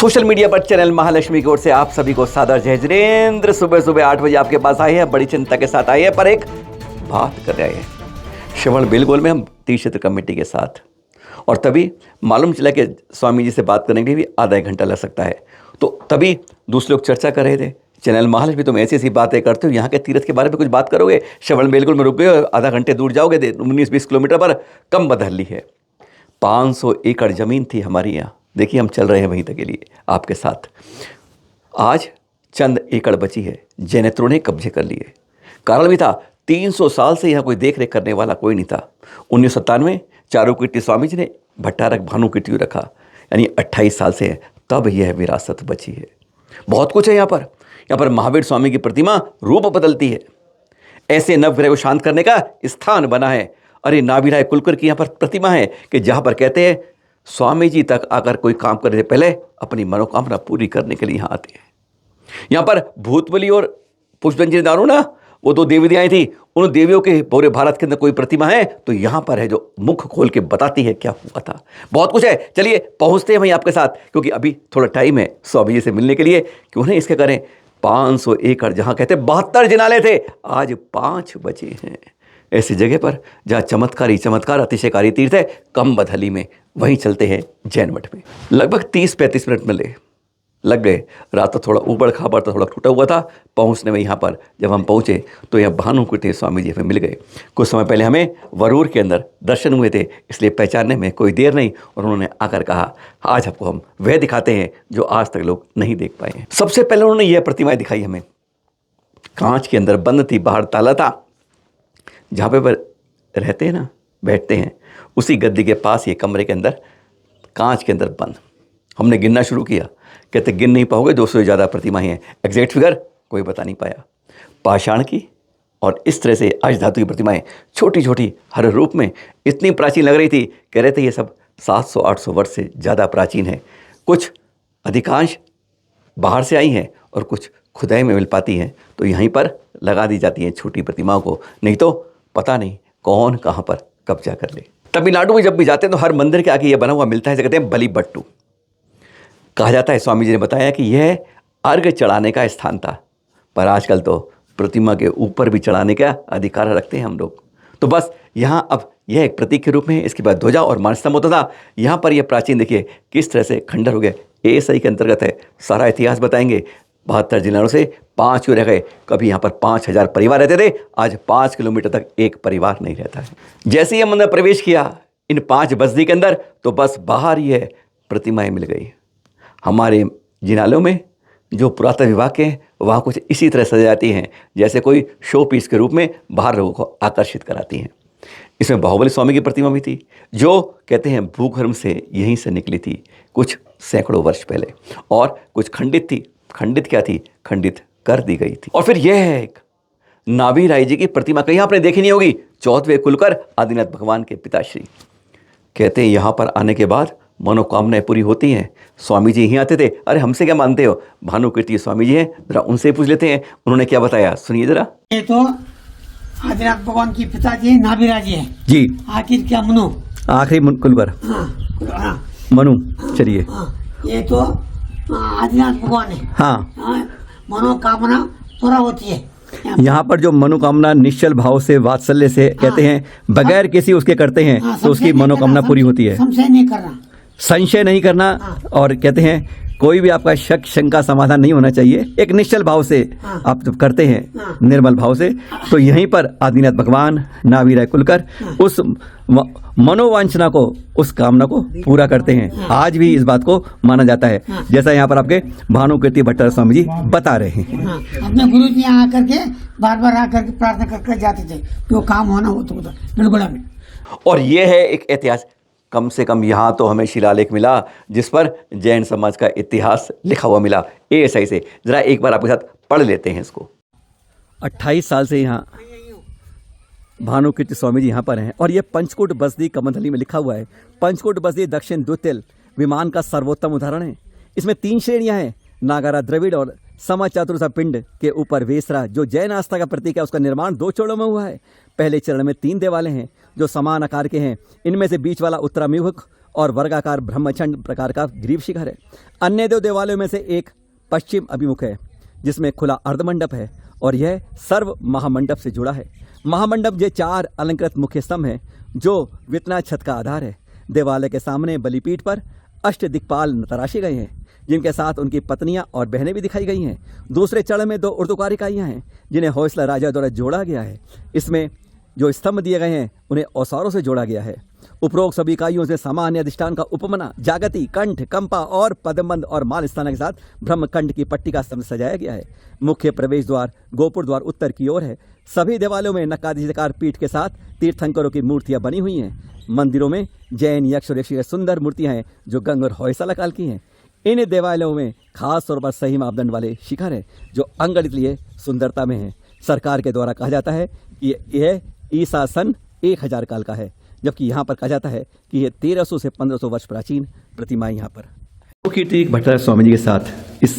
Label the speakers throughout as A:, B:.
A: Social media पर channel Mahalakshmi की ओर से आप सभी को सादर जय जिनेंद्र। सुबह सुबह 8 बजे आपके पास आए हैं, बड़ी चिंता के साथ आए हैं, पर एक बात कर रहे हैं श्रवण बेलगोल में हम तीर्थ कमेटी के साथ। और तभी मालूम चला कि स्वामी जी से बात करने के लिए भी आधा एक घंटा लग सकता है। तो तभी दूसरे लोग चर्चा कर रहे थे, चैनल महालक्ष्मी तुम ऐसी ऐसी बातें करते हो, यहाँ के तीर्थ के बारे में कुछ बात करोगे? श्रवण बेलगोल में रुक गए और आधा घंटे दूर जाओगे, 19-20 किलोमीटर पर कम बदहली है। 500 एकड़ ज़मीन थी हमारी यहाँ। देखिए हम चल रहे हैं वहीं तक के लिए आपके साथ। आज चंद एकड़ बची है, जैनेत्रों ने कब्जे कर लिए। कारण भी था, 300 साल से यहाँ कोई देख रेख करने वाला कोई नहीं था। 1997 चारुकीर्ति स्वामी जी ने भट्टारक भानुकीर्ति रखा, यानी 28 साल से तब यह विरासत बची है। बहुत कुछ है यहाँ पर महावीर स्वामी की प्रतिमा रूप बदलती है। ऐसे नवग्रह को शांत करने का स्थान बना है। अरे नाभिराय कुलकर की यहाँ पर प्रतिमा है कि जहाँ पर कहते हैं स्वामी जी तक आकर कोई काम करने से पहले अपनी मनोकामना पूरी करने के लिए यहाँ आते हैं। यहाँ पर भूतबली और पुष्पंजलि दारू ना, वो 2 देवी आई थी, उन देवियों के पूरे भारत के अंदर कोई प्रतिमा है तो यहाँ पर है, जो मुख खोल के बताती है क्या हुआ था। बहुत कुछ है, चलिए पहुँचते हैं वहीं आपके साथ, क्योंकि अभी थोड़ा टाइम है स्वामी जी से मिलने के लिए। क्यों नहीं इसके करें। 500 एकड़ जहाँ कहते 72 जिनाले थे, आज 5 बचे हैं। ऐसी जगह पर जहाँ चमत्कार अतिशयकारी तीर्थ है, कम बदहली में, वहीं चलते हैं जैन मठ में। लगभग 30-35 मिनट में लग गए। रात तो थोड़ा ऊबड़ खाबड़ तो थोड़ा टूटा हुआ था पहुँचने में। यहाँ पर जब हम पहुँचे तो यहाँ भानुकीर्ति स्वामी जी हमें मिल गए। कुछ समय पहले हमें वरूर के अंदर दर्शन हुए थे, इसलिए पहचानने में कोई देर नहीं। और उन्होंने आकर कहा आज आपको हम वह दिखाते हैं जो आज तक लोग नहीं देख पाए हैं। सबसे पहले उन्होंने यह प्रतिमाएँ दिखाई हमें। कांच के अंदर बंद थी, बाहर ताला था। जहाँ पे रहते हैं ना, बैठते हैं, उसी गद्दी के पास ये कमरे के अंदर कांच के अंदर बंद। हमने गिनना शुरू किया, कहते गिन नहीं पाओगे, 200 से ज़्यादा प्रतिमाएं हैं। एग्जैक्ट फिगर कोई बता नहीं पाया। पाषाण की और इस तरह से आज धातु की प्रतिमाएं, छोटी छोटी, हर रूप में, इतनी प्राचीन लग रही थी। कह रहे थे ये सब 700-800 वर्ष से ज़्यादा प्राचीन है। कुछ अधिकांश बाहर से आई हैं और कुछ खुदाई में मिल पाती हैं, तो यहीं पर लगा दी जाती हैं छोटी प्रतिमाओं को, नहीं तो पता नहीं कौन कहाँ पर कब्जा कर ले। तमिलनाडु में जब भी जाते हैं तो हर मंदिर के आगे ये बना हुआ मिलता है, कहते हैं बलि बट्टू। कहा जाता है, स्वामी जी ने बताया कि यह अर्घ चढ़ाने का स्थान था, पर आजकल तो प्रतिमा के ऊपर भी चढ़ाने का अधिकार रखते हैं हम लोग। तो बस यहाँ अब यह एक प्रतीक के रूप में है। इसके बाद ध्वजा और मानस्तंभ होता था। यहाँ पर यह प्राचीन देखिए किस तरह से खंडर हो गए। एएसआई के अंतर्गत है, सारा इतिहास बताएंगे। 72 जिलों से 5 क्यों रह गए। कभी यहाँ पर 5000 परिवार रहते थे, आज 5 किलोमीटर तक एक परिवार नहीं रहता है। जैसे ही हम अंदर प्रवेश किया इन 5 बस्ती के अंदर, तो बस बाहर ही है प्रतिमाएं मिल गई। हमारे जिनालों में जो पुरातत्व विभाग के हैं, वहाँ कुछ इसी तरह सजाई जाती हैं, जैसे कोई शो पीस के रूप में बाहर लोगों को आकर्षित कराती हैं। इसमें बाहुबली स्वामी की प्रतिमा भी थी, जो कहते हैं भूगर्भ से यहीं से निकली थी कुछ सैकड़ों वर्ष पहले, और कुछ खंडित थी। खंडित क्या थी? खंडित कर दी गई थी। और फिर यह है एक नाभिराय जी की प्रतिमा, कहीं आपने देखी नहीं होगी। 14वें कुलकर आदिनाथ भगवान के पिताश्री। कहते हैं यहाँ पर आने के बाद मनोकामनाएं पूरी होती हैं। स्वामी जी यहीं आते थे। अरे हमसे क्या मानते हो, भानुकीर्ति स्वामी जी हैं, जरा उनसे पूछ लेते हैं उन्होंने क्या बताया, सुनिए जरा।
B: ये तो आदिनाथ भगवान की पिताजी नाभिराय जी है
A: जी।
B: आखिर क्या मनु,
A: आखिरी कुलकर
B: हाँ,
A: मनु। चलिए
B: ये तो आदिनाथ भगवान है।
A: हाँ,
B: मनोकामना पूरा होती है।
A: यहाँ पर जो मनोकामना निश्चल भाव से, वात्सल्य से, कहते हैं बगैर किसी उसके करते हैं, तो उसकी मनोकामना पूरी होती है।
B: संशय नहीं करना,
A: संशय नहीं करना। और कहते हैं कोई भी आपका शक शंका समाधान नहीं होना चाहिए। एक निश्चल भाव से आप जब करते हैं, निर्मल भाव से, तो यहीं पर आदिनाथ भगवान नाभिराय कुलकर उस मनोवांछना को, उस कामना को पूरा करते हैं। आज भी इस बात को माना जाता है, जैसा यहाँ पर आपके भानुकीर्ति भट्टारक स्वामी जी बता रहे हैं।
B: अपने गुरु जी यहाँ आकर के बार बार आकर के प्रार्थना करके जाते थे, जो काम होना हो तो बिल्कुल में।
A: और ये है एक इतिहास। कम से कम यहाँ तो हमें शिलालेख मिला जिस पर जैन समाज का इतिहास लिखा हुआ मिला एएसआई से। जरा एक बार आपके साथ पढ़ लेते हैं इसको। 28 साल से यहाँ भानुकीर्ति स्वामी जी यहाँ पर हैं, और ये पंचकोट बस्ती कमंडली में लिखा हुआ है। पंचकोट बस्ती दक्षिण द्वितीय विमान का सर्वोत्तम उदाहरण है। इसमें 3 श्रेणियाँ हैं, नागारा द्रविड़ और समचातुर्सा पिंड के ऊपर वेसरा, जो जैन आस्था का प्रतीक है, उसका निर्माण 2 चरणों में हुआ है। पहले चरण में 3 देवालय हैं जो समान आकार के हैं। इनमें से बीच वाला उत्तराभिमुख और वर्गाकार ब्रह्मचंड प्रकार का ग्रीव शिखर है। अन्य दो देवालयों में से एक पश्चिम अभिमुख है जिसमें खुला अर्धमंडप है और यह सर्व महामंडप से जुड़ा है। महामंडप ये 4 अलंकृत मुख्य स्तंभ हैं जो वितना छत का आधार है। देवालय के सामने बलिपीठ पर अष्ट दिक्पाल तराशे गए हैं जिनके साथ उनकी पत्नियां और बहनें भी दिखाई गई हैं। दूसरे चढ़ में 2 ऊर्ध्वकार इकाइयां हैं जिन्हें होयसला राजा द्वारा जोड़ा गया है। इसमें जो स्तंभ दिए गए हैं उन्हें औसारों से जोड़ा गया है। उपरोक्त सभी इकाइयों से सामान्य अधिष्ठान का उपमना, जागति, कंठ, कंपा और पद्मबंध और माल स्थान के साथ ब्रह्मकंठ की पट्टी का स्तंभ सजाया गया है। मुख्य प्रवेश द्वार गोपुर द्वार उत्तर की ओर है। सभी देवालयों में नक्काधीशकार पीठ के साथ तीर्थंकरों की मूर्तियां बनी हुई हैं। मंदिरों में जैन यक्ष और यक्षी सुंदर मूर्तियां हैं जो गंग और होयसला काल की हैं। इन देवालयों में खास तौर पर सही मापदंड वाले शिखर हैं जो अंगणितीय सुंदरता में हैं। सरकार के द्वारा कहा जाता है कि यह ईसा सन 1000 काल का है, जबकि यहाँ पर कहा जाता है कि यह 1300 से 1500 वर्ष प्राचीन प्रतिमाएं यहाँ पर। कीर्ति भट्टराज स्वामी जी के साथ इस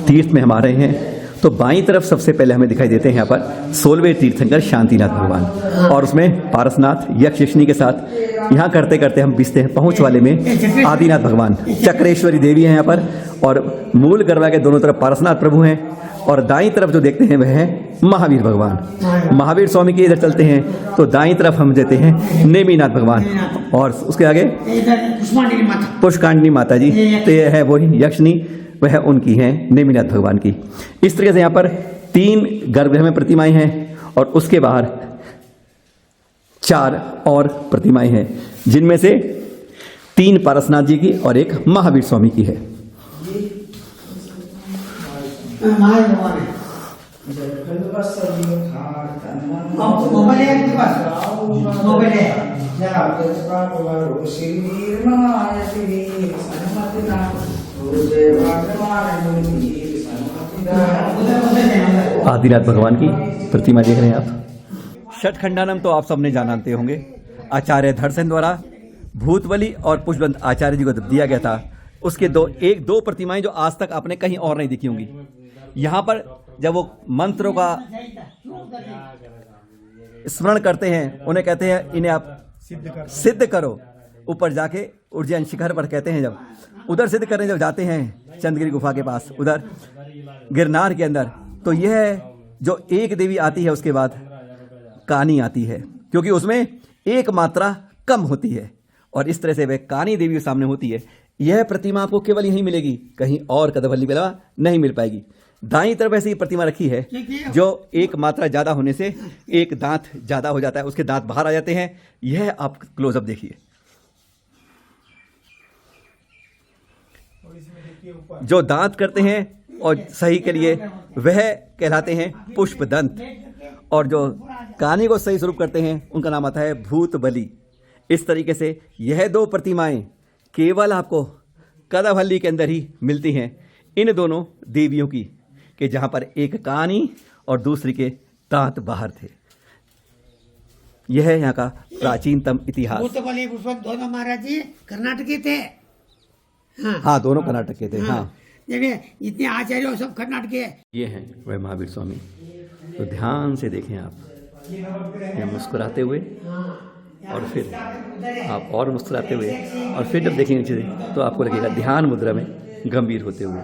A: तीर्थ में हम आ रहे हैं तो बाईं तरफ सबसे पहले हमें दिखाई देते हैं यहाँ पर 16वें तीर्थंकर शांतिनाथ भगवान और उसमें पारसनाथ यक्ष यक्षिणी के साथ यहाँ करते करते हम बिसते हैं पहुँच वाले में आदिनाथ भगवान, चक्रेश्वरी देवी है यहाँ पर और मूल गरबा के दोनों तरफ पारसनाथ प्रभु हैं और दाईं तरफ जो देखते हैं वह है महावीर भगवान। महावीर स्वामी के इधर चलते हैं तो दाईं तरफ हम देते हैं नेमीनाथ भगवान और उसके आगे पुष्कांडनी माता जी, तो यह है वही यक्षिणी, वह उनकी हैं नेमीनाथ भगवान की। इस तरीके से यहाँ पर 3 गर्भगृह में प्रतिमाएं हैं और उसके बाहर 4 और प्रतिमाएं हैं जिनमें से 3 पारसनाथ जी की और 1 महावीर स्वामी की है। आदिनाथ भगवान की प्रतिमा देख रहे हैं आप। षटखंडानम तो आप सबने जानते होंगे, आचार्य धरसेन द्वारा भूतबली और पुष्पवंत आचार्य जी को दिया गया था। उसके 2 प्रतिमाएं जो आज तक आपने कहीं और नहीं दिखी होंगी। यहाँ पर जब वो मंत्रों का स्मरण करते हैं उन्हें कहते हैं इन्हें आप सिद्ध करो। ऊपर जाके उज्जैन शिखर पर कहते हैं जब उधर सिद्ध करने जब जाते हैं चंद्रगिरी गुफा के पास उधर गिरनार के अंदर, तो यह जो एक देवी आती है उसके बाद कानी आती है क्योंकि उसमें एक मात्रा कम होती है और इस तरह से वह कानी देवी सामने होती है। यह प्रतिमा आपको केवल यहीं मिलेगी, कहीं और कदमवल्ली के अलावा नहीं मिल पाएगी। दाईं तरफ ऐसी प्रतिमा रखी है जो एक मात्रा ज्यादा होने से एक दांत ज्यादा हो जाता है, उसके दांत बाहर आ जाते हैं। यह आप क्लोजअप देखिए, जो दांत करते हैं और सही के लिए वह कहलाते हैं पुष्पदंत और जो कानी को सही स्वरूप करते हैं उनका नाम आता है भूत बलि। इस तरीके से यह 2 प्रतिमाएं केवल आपको कदमवल्ली के अंदर ही मिलती हैं, इन दोनों देवियों की, कि जहां पर एक कानी और दूसरी के दांत बाहर थे। यह है यहाँ का प्राचीनतम इतिहास।
B: भूतबली पुष्पवंत दोनों महाराज जी कर्नाटक के थे।
A: हाँ, दोनों कर्नाटक के थे। हाँ,
B: देखिए इतने आचार्य सब कर्नाटक के।
A: ये हैं वह महावीर स्वामी। तो ध्यान से देखें आप, ये मुस्कुराते हुए और फिर आप और मुस्कुराते हुए और फिर जब देखेंगे नीचे तो आपको लगेगा ध्यान मुद्रा में गंभीर होते हुए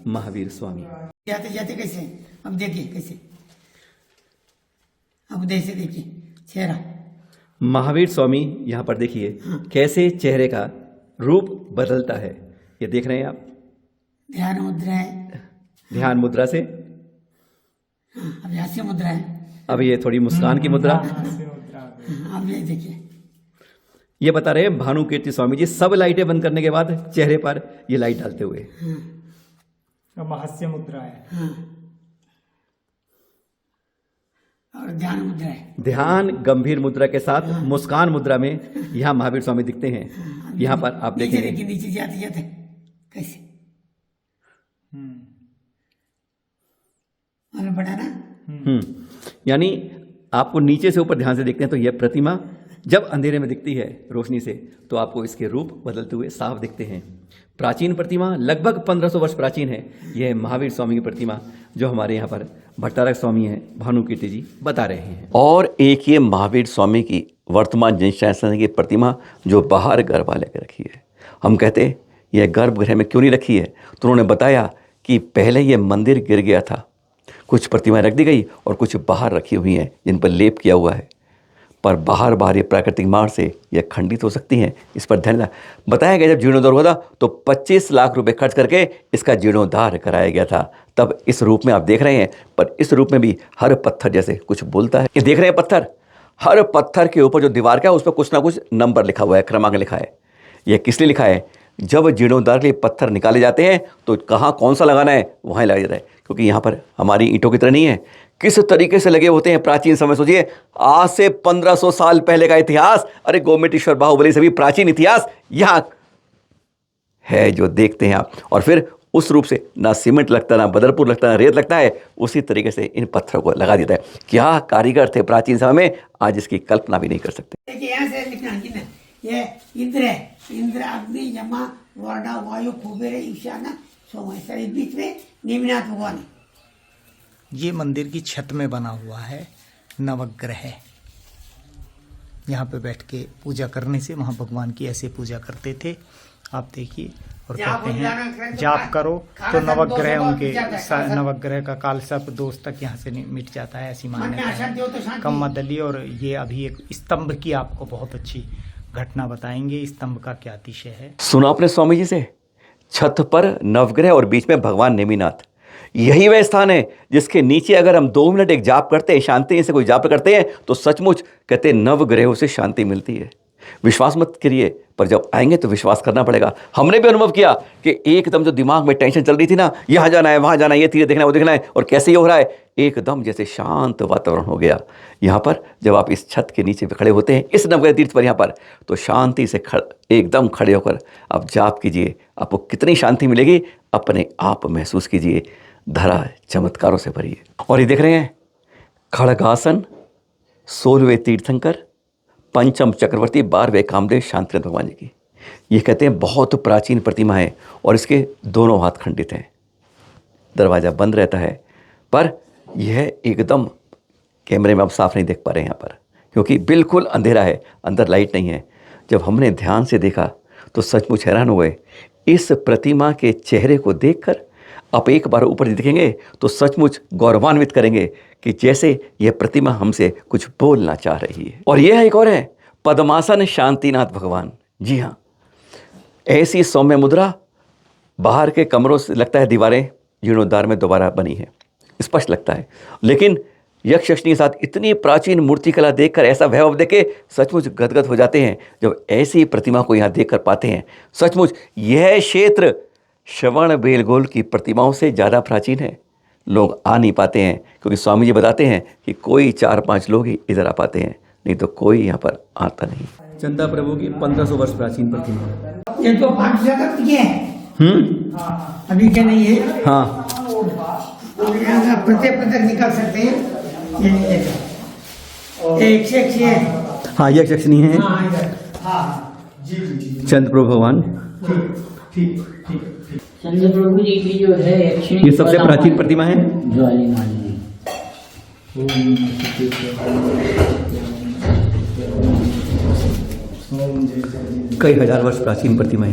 A: महावीर स्वामी।
B: जाते जाते कैसे, अब देखिए कैसे, अब जैसे देखिए चेहरा
A: महावीर स्वामी यहाँ पर देखिए कैसे चेहरे का रूप बदलता है। ये देख रहे हैं आप,
B: ध्यान मुद्रा है,
A: ध्यान मुद्रा से
B: अब हास्य मुद्रा है,
A: अब ये थोड़ी मुस्कान की मुद्रा।
B: अब ये देखिए,
A: ये बता रहे हैं भानुकीर्ति स्वामी जी सब लाइटें बंद करने के बाद चेहरे पर ये लाइट डालते हुए।
C: हास्य मुद्रा है।
B: और ध्यान मुद्रा है,
A: ध्यान गंभीर मुद्रा के साथ मुस्कान मुद्रा में यहाँ महावीर स्वामी दिखते हैं। यहाँ पर आप देखेंगे
B: नीचे जाते जाते कैसे मालूम पड़ा ना।
A: यानी आपको नीचे से ऊपर ध्यान से देखते हैं तो यह प्रतिमा जब अंधेरे में दिखती है रोशनी से तो आपको इसके रूप बदलते हुए साफ दिखते हैं। प्राचीन प्रतिमा लगभग 1500 वर्ष प्राचीन है। यह महावीर स्वामी की प्रतिमा जो हमारे यहाँ पर भट्टारक स्वामी हैं भानुकीर्ति जी बता रहे हैं। और एक ये महावीर स्वामी की वर्तमान जनशासन की प्रतिमा जो बाहर गर्भालय के रखी है। हम कहते हैं यह गर्भगृह में क्यों नहीं रखी है, तो उन्होंने बताया कि पहले ये मंदिर गिर गया था, कुछ प्रतिमाएं रख दी गई और कुछ बाहर रखी हुई हैं जिन पर लेप किया हुआ है, पर बाहर ये प्राकृतिक मार से यह खंडित हो सकती हैं। इस पर ध्यान बताया गया। जब जीर्णोद्धार हुआ था तो 25 लाख रुपए खर्च करके इसका जीर्णोद्धार कराया गया था। तब इस रूप में आप देख रहे हैं, पर इस रूप में भी हर पत्थर जैसे कुछ बोलता है। ये देख रहे हैं पत्थर, हर पत्थर के ऊपर जो दीवार का है उस पर कुछ ना कुछ नंबर लिखा हुआ है, क्रमांक लिखा है। यह किस लिए लिखा है? जब जीर्णोद्धार के लिए पत्थर निकाले जाते हैं तो कहाँ कौन सा लगाना है वहाँ लगाया जाता है, क्योंकि यहाँ पर हमारी ईंटों की तरह नहीं है। किस तरीके से लगे होते हैं प्राचीन समय। सोचिए आज से 1500 साल पहले का इतिहास। अरे गोमटेश्वर बाहुबली से भी प्राचीन इतिहास यहाँ है जो देखते हैं आप। और फिर उस रूप से ना सीमेंट लगता, ना बदरपुर लगता, ना रेत लगता है, उसी तरीके से इन पत्थरों को लगा देता है। क्या कारीगर थे प्राचीन समय में, आज इसकी कल्पना भी नहीं कर सकते।
B: देखिए यहाँ से लिखना है ना, ये इंद्र है, इंद्र अग्नि यमा वर्णा वायु कुबेर ईशाना सोमेश्वर, इस बीच में नेमिनाथ भगवान है।
D: ये मंदिर की छत में बना हुआ है नवग्रह। यहाँ पे बैठ के पूजा करने से वहाँ भगवान की ऐसे पूजा करते थे। आप देखिए और कहते हैं जाप करो तो नवग्रह उनके नवग्रह का काल सर्प दोष तक यहाँ से मिट जाता है, ऐसी मान्यता है। कम्मदली। और ये अभी एक स्तंभ की आपको बहुत अच्छी घटना बताएंगे, स्तंभ का क्या अतिशय है।
A: सुना आपने स्वामी जी से, छत पर नवग्रह और बीच में भगवान नेमिनाथ। यही वह स्थान है जिसके नीचे अगर हम 2 मिनट एक जाप करते हैं, शांति से कोई जाप करते हैं तो सचमुच कहते हैं नवग्रहों से शांति मिलती है। विश्वास मत करिए, पर जब आएंगे तो विश्वास करना पड़ेगा। हमने भी अनुभव किया कि एकदम जो दिमाग में टेंशन चल रही थी ना, यहाँ जाना है वहाँ जाना है, ये तीर देखना है वो देखना है, और कैसे ये हो रहा है, एकदम जैसे शांत वातावरण हो गया। यहाँ पर जब आप इस छत के नीचे खड़े होते हैं इस नवग्रह तीर्थ पर यहाँ पर, तो शांति से एकदम खड़े होकर आप जाप कीजिए। आपको कितनी शांति मिलेगी अपने आप महसूस कीजिए। धरा चमत्कारों से भरी है। और ये देख रहे हैं खड़गासन 16वें तीर्थंकर, पंचम चक्रवर्ती, 12वें कामदेव शांतिनाथ भगवान जी की। ये कहते हैं बहुत प्राचीन प्रतिमा है और इसके दोनों हाथ खंडित हैं। दरवाज़ा बंद रहता है, पर यह एकदम कैमरे में आप साफ नहीं देख पा रहे हैं यहाँ पर, क्योंकि बिल्कुल अंधेरा है, अंदर लाइट नहीं है। जब हमने ध्यान से देखा तो सचमुच हैरान हुए। इस प्रतिमा के चेहरे को देखकर आप एक बार ऊपर दिखेंगे तो सचमुच गौरवान्वित करेंगे कि जैसे यह प्रतिमा हमसे कुछ बोलना चाह रही है। और यह एक और है पद्मासन शांतिनाथ भगवान। जी हाँ, ऐसी सौम्य मुद्रा बाहर के कमरों से लगता है दीवारें जीर्णोद्धार में दोबारा बनी है, स्पष्ट लगता है। लेकिन यक्ष यक्षिणी के साथ इतनी प्राचीन मूर्तिकला देखकर, ऐसा वैभव देख के सचमुच गदगद हो जाते हैं जब ऐसी प्रतिमा को यहाँ देखकर पाते हैं। सचमुच यह क्षेत्र श्रवण बेलगोल की प्रतिमाओं से ज़्यादा प्राचीन है। लोग आ नहीं पाते हैं क्योंकि स्वामी जी बताते हैं कि कोई 4-5 लोग ही इधर आ पाते हैं, नहीं तो कोई यहाँ पर आता नहीं। चंदा प्रभु की 1500 वर्ष प्राचीन प्रतिमा।
B: ये तो 5 जगत के हैं। अभी क्या नहीं है।
A: हाँ,
B: प्रत्येक निकाल सकते हैं। ये नहीं देखा, एक से एक है।
A: हाँ, यक्ष यक्षिणी है।
B: हाँ इधर, हाँ जी।
A: चंद्र प्रभु भगवान,
E: चंद्र प्रभु जी की जो है
A: ये सबसे प्राचीन प्रतिमा है।
E: ज्वालिमाली
A: कई हजार वर्ष प्राचीन प्रतिमा है।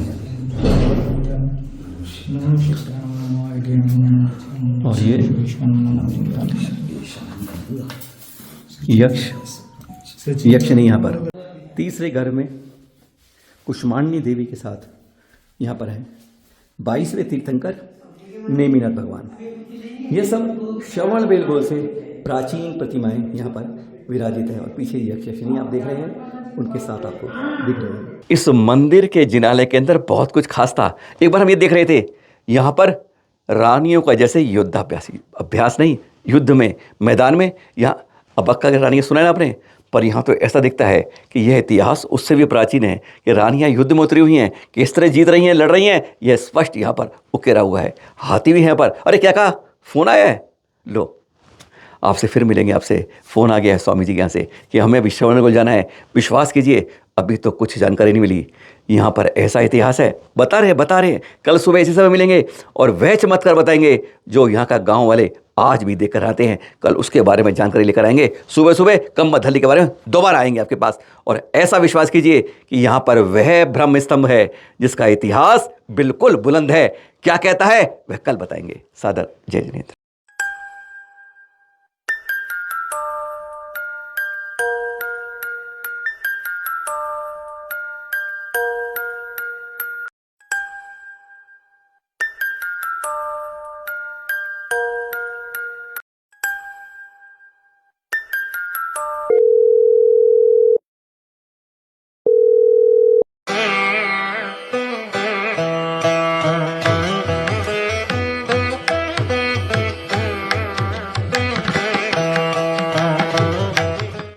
A: और ये यक्ष नहीं यहाँ पर। तीसरे घर में कुष्मांडी देवी के साथ यहाँ पर है 22वें तीर्थंकर नेमिनाथ भगवान। ये सब श्रवण बेलगोल से प्राचीन प्रतिमाएं यहाँ पर विराजित हैं। और पीछे यक्ष यक्षिणी आप देख रहे हैं, उनके साथ आपको दिख रहे हैं। इस मंदिर के जिनालय के अंदर बहुत कुछ खास था। एक बार हम ये देख रहे थे, यहाँ पर रानियों का जैसे अभ्यास नहीं, युद्ध में मैदान में, यहाँ अबक्का की रानी सुना है ना आपने, पर यहाँ तो ऐसा दिखता है कि यह इतिहास उससे भी प्राचीन है कि रानियाँ युद्ध में उतरी हुई हैं, किस तरह जीत रही हैं, लड़ रही हैं, यह स्पष्ट यहाँ पर उकेरा हुआ है। हाथी भी हैं पर। अरे क्या कहा, फोन आया है, लो आपसे फिर मिलेंगे। आपसे फ़ोन आ गया है स्वामी जी के यहाँ से कि हमें अभी श्रवणबेलगोल जाना है। विश्वास कीजिए अभी तो कुछ जानकारी नहीं मिली। यहाँ पर ऐसा इतिहास है, बता रहे हैं। कल सुबह इसी समय मिलेंगे और वह चमत्कार बताएंगे जो यहाँ का गांव वाले आज भी देखकर आते हैं। कल उसके बारे में जानकारी लेकर आएंगे। सुबह सुबह कम्बत हल्दी के बारे में दोबारा आएंगे आपके पास। और ऐसा विश्वास कीजिए कि यहाँ पर वह ब्रह्म स्तंभ है जिसका इतिहास बिल्कुल बुलंद है। क्या कहता है वह कल बताएंगे। सादर जय जिनेंद्र।